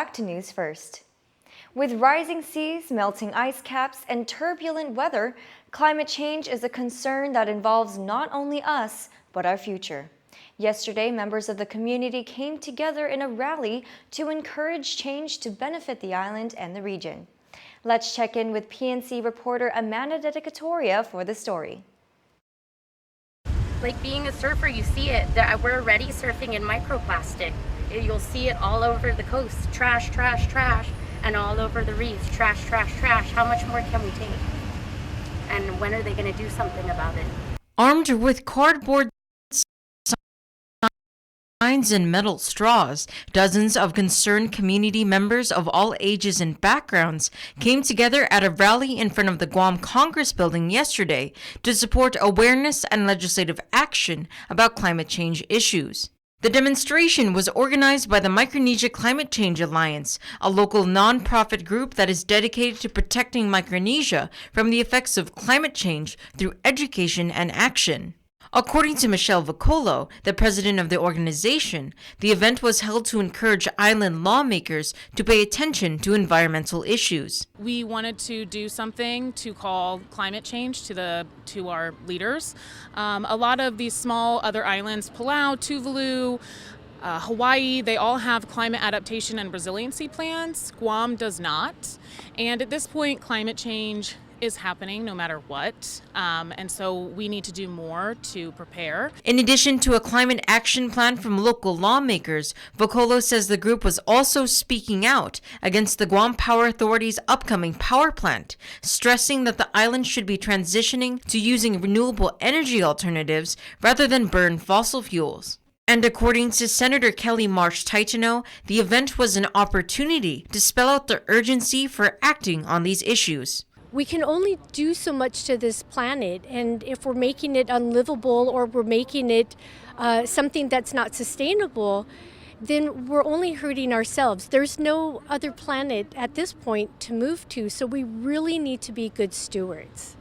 Back to News First. With rising seas, melting ice caps, and turbulent weather, climate change is a concern that involves not only us, but our future. Yesterday, members of the community came together in a rally to encourage change to benefit the island and the region. Let's check in with PNC reporter Amanda Dedicatoria for the story. Like being a surfer, you see it. We're already surfing in microplastic. You'll see it all over the coast. Trash, trash, trash. And all over the reefs. Trash, trash, trash. How much more can we take? And when are they going to do something about it? Armed with cardboard signs and metal straws, dozens of concerned community members of all ages and backgrounds came together at a rally in front of the Guam Congress building yesterday to support awareness and legislative action about climate change issues. The demonstration was organized by the Micronesia Climate Change Alliance, a local nonprofit group that is dedicated to protecting Micronesia from the effects of climate change through education and action. According to Michelle Vocolo, the president of the organization, the event was held to encourage island lawmakers to pay attention to environmental issues. We wanted to do something to call climate change to our leaders. A lot of these small other islands, Palau, Tuvalu, Hawaii, they all have climate adaptation and resiliency plans. Guam does not. And at this point, climate change is happening no matter what, and so we need to do more to prepare. In addition to a climate action plan from local lawmakers, Vocolo says the group was also speaking out against the Guam Power Authority's upcoming power plant, stressing that the island should be transitioning to using renewable energy alternatives rather than burn fossil fuels. And according to Senator Kelly Marsh Titano, the event was an opportunity to spell out the urgency for acting on these issues. We can only do so much to this planet, and if we're making it unlivable or we're making it something that's not sustainable, then we're only hurting ourselves. There's no other planet at this point to move to, so we really need to be good stewards.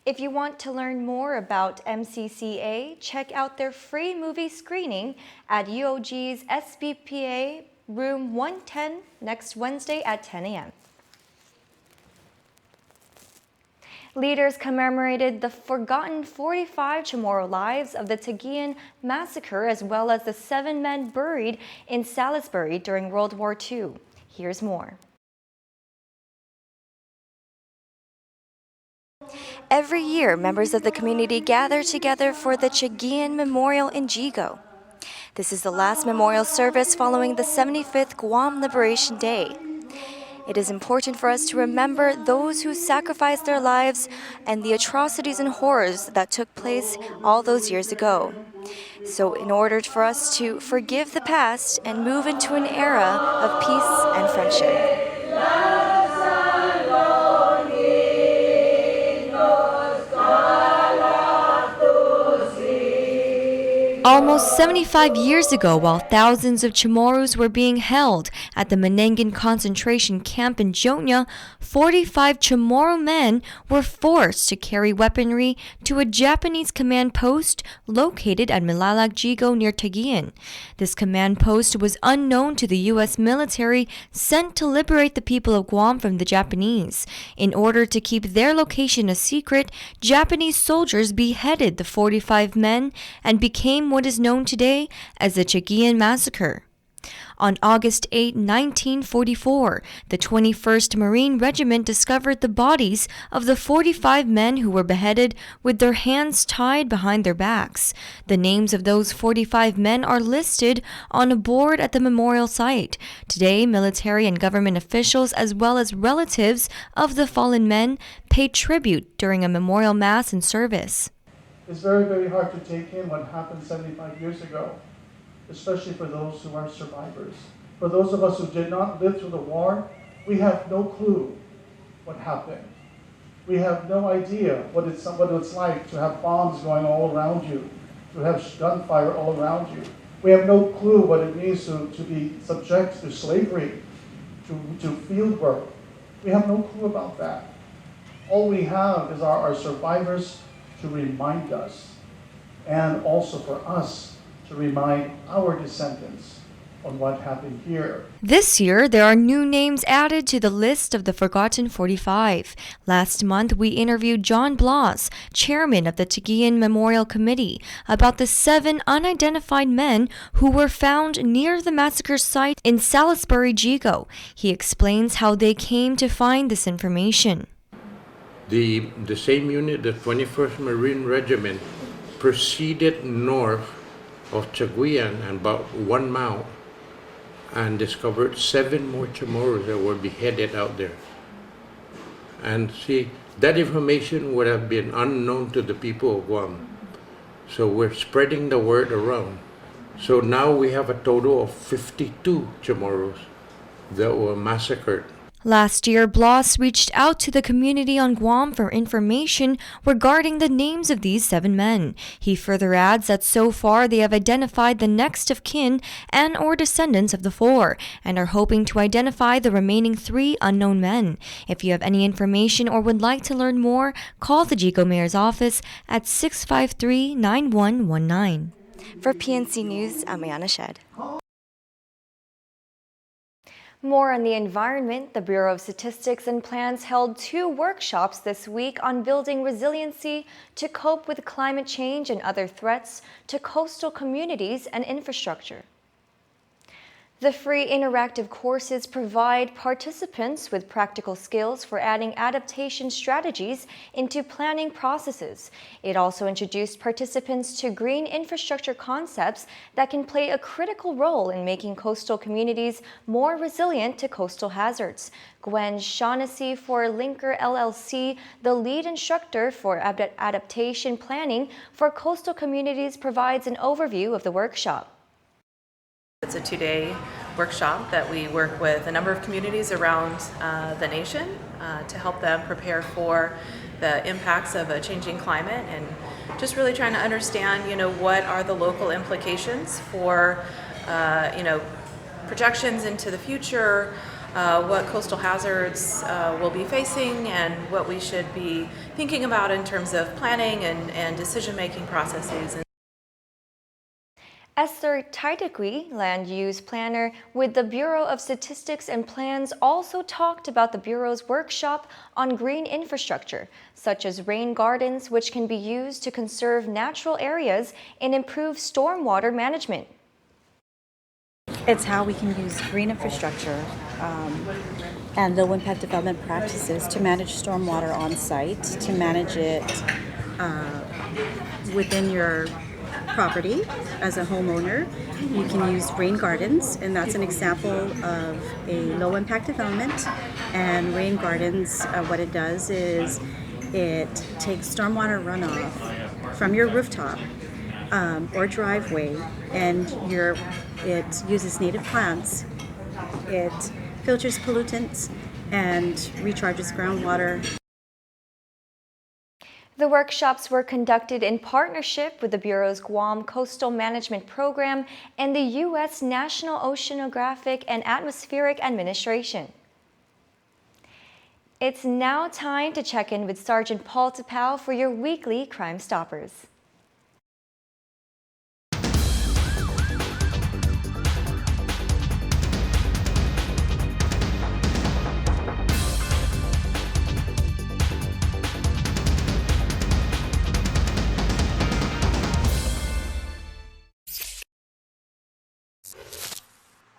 If you want to learn more about MCCA, check out their free movie screening at UOG's SBPA Room 110 next Wednesday at 10 a.m. Leaders commemorated the forgotten 45 Chamorro lives of the Taguian massacre, as well as the 7 men buried in Salisbury during World War II. Here's more. Every year, members of the community gather together for the Taguian Memorial in Jigo. This is the last memorial service following the 75th Guam Liberation Day. It is important for us to remember those who sacrificed their lives and the atrocities and horrors that took place all those years ago. So in order for us to forgive the past and move into an era of peace and friendship. Almost 75 years ago, while thousands of Chamorros were being held at the Menengan concentration camp in Jonya, 45 Chamorro men were forced to carry weaponry to a Japanese command post located at Milalag Jigo near Taguian. This command post was unknown to the U.S. military sent to liberate the people of Guam from the Japanese. In order to keep their location a secret, Japanese soldiers beheaded the 45 men and became what is known today as the Taguian Massacre. On August 8, 1944, the 21st Marine Regiment discovered the bodies of the 45 men who were beheaded with their hands tied behind their backs. The names of those 45 men are listed on a board at the memorial site. Today, military and government officials, as well as relatives of the fallen men, pay tribute during a memorial mass and service. It's very, very hard to take in what happened 75 years ago, especially for those who are survivors. For those of us who did not live through the war, we have no clue what happened. We have no idea what it's like to have bombs going all around you, to have gunfire all around you. We have no clue what it means to be subject to slavery, to field work. We have no clue about that. All we have is our survivors to remind us, and also for us to remind our descendants on what happened here. This year, there are new names added to the list of the Forgotten 45. Last month, we interviewed John Bloss, chairman of the Taguian Memorial Committee, about the 7 unidentified men who were found near the massacre site in Salisbury, Jigo. He explains how they came to find this information. The same unit, the 21st Marine Regiment, proceeded north of Taguian and about 1 mile and discovered 7 more Chamorros that were beheaded out there. And see, that information would have been unknown to the people of Guam. So we're spreading the word around. So now we have a total of 52 Chamorros that were massacred. Last year, Bloss reached out to the community on Guam for information regarding the names of these 7 men. He further adds that so far they have identified the next of kin and or descendants of the 4 and are hoping to identify the remaining 3 unknown men. If you have any information or would like to learn more, call the Jigo Mayor's office at 653-9119. For PNC News, I'm Ayana Shed. More on the environment, the Bureau of Statistics and Plans held 2 workshops this week on building resiliency to cope with climate change and other threats to coastal communities and infrastructure. The free interactive courses provide participants with practical skills for adding adaptation strategies into planning processes. It also introduced participants to green infrastructure concepts that can play a critical role in making coastal communities more resilient to coastal hazards. Gwen Shaughnessy for Linker LLC, the lead instructor for adaptation planning for coastal communities, provides an overview of the workshop. It's a 2-day workshop that we work with a number of communities around the nation to help them prepare for the impacts of a changing climate and just really trying to understand, what are the local implications for, projections into the future, what coastal hazards we'll be facing and what we should be thinking about in terms of planning and decision-making processes. Esther Taitakwi, land use planner with the Bureau of Statistics and Plans, also talked about the Bureau's workshop on green infrastructure, such as rain gardens, which can be used to conserve natural areas and improve stormwater management. It's how we can use green infrastructure and low-impact development practices to manage stormwater on site, to manage it within your property as a homeowner. You can use rain gardens, and that's an example of a low-impact development. And rain gardens, what it does is it takes stormwater runoff from your rooftop or driveway, and it uses native plants. It filters pollutants and recharges groundwater. The workshops were conducted in partnership with the Bureau's Guam Coastal Management Program and the U.S. National Oceanographic and Atmospheric Administration. It's now time to check in with Sergeant Paul Tapau for your weekly Crime Stoppers.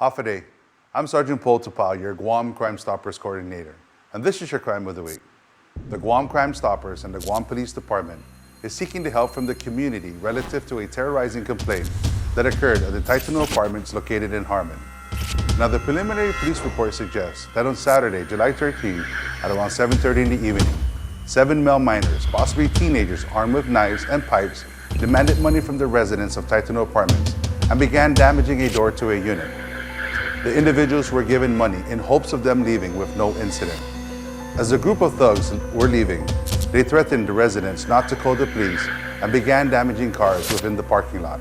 Hafa, I'm Sergeant Paul Tapau, your Guam Crime Stoppers Coordinator, and this is your Crime of the Week. The Guam Crime Stoppers and the Guam Police Department is seeking the help from the community relative to a terrorizing complaint that occurred at the Titano Apartments located in Harmon. Now, the preliminary police report suggests that on Saturday, July 13, at around 7:30 in the evening, 7 male minors, possibly teenagers armed with knives and pipes, demanded money from the residents of Titano Apartments and began damaging a door to a unit. The individuals were given money in hopes of them leaving with no incident. As the group of thugs were leaving, they threatened the residents not to call the police and began damaging cars within the parking lot.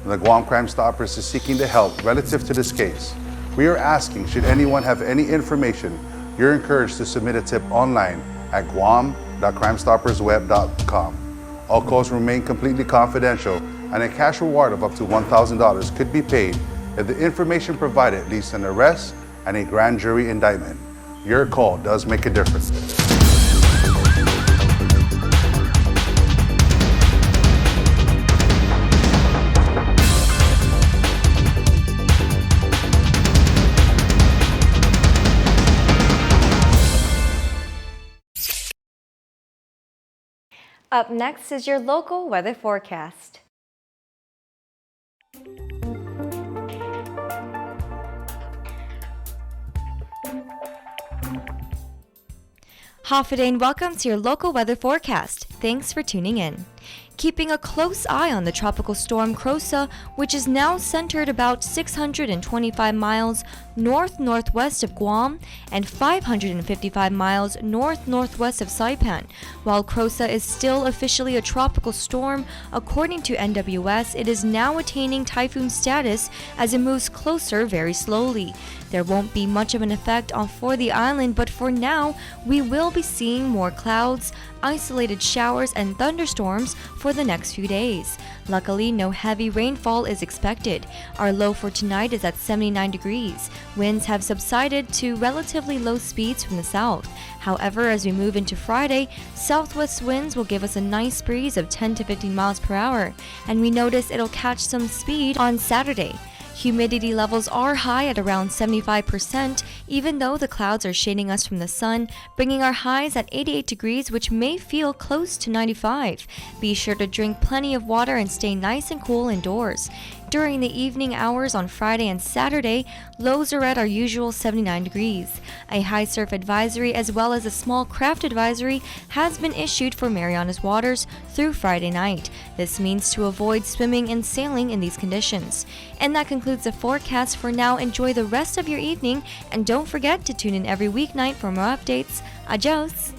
The Guam Crime Stoppers is seeking the help relative to this case. We are asking, should anyone have any information, you're encouraged to submit a tip online at guam.crimestoppersweb.com. All calls remain completely confidential, and a cash reward of up to $1,000 could be paid if the information provided leads to an arrest and a grand jury indictment. Your call does make a difference. Up next is your local weather forecast. Hafide and welcome to your local weather forecast. Thanks for tuning in. Keeping a close eye on the tropical storm Crosa, which is now centered about 625 miles north-northwest of Guam and 555 miles north-northwest of Saipan. While Crosa is still officially a tropical storm, according to NWS, it is now attaining typhoon status as it moves closer very slowly. There won't be much of an effect for the island, but for now, we will be seeing more clouds, isolated showers, and thunderstorms for the next few days. Luckily, no heavy rainfall is expected. Our low for tonight is at 79 degrees. Winds have subsided to relatively low speeds from the south. However, as we move into Friday, southwest winds will give us a nice breeze of 10 to 15 miles per hour, and we notice it'll catch some speed on Saturday. Humidity levels are high at around 75%, even though the clouds are shading us from the sun, bringing our highs at 88 degrees, which may feel close to 95. Be sure to drink plenty of water and stay nice and cool indoors. During the evening hours on Friday and Saturday, lows are at our usual 79 degrees. A high surf advisory as well as a small craft advisory has been issued for Marianas waters through Friday night. This means to avoid swimming and sailing in these conditions. And that concludes the forecast for now. Enjoy the rest of your evening and don't forget to tune in every weeknight for more updates. Adios!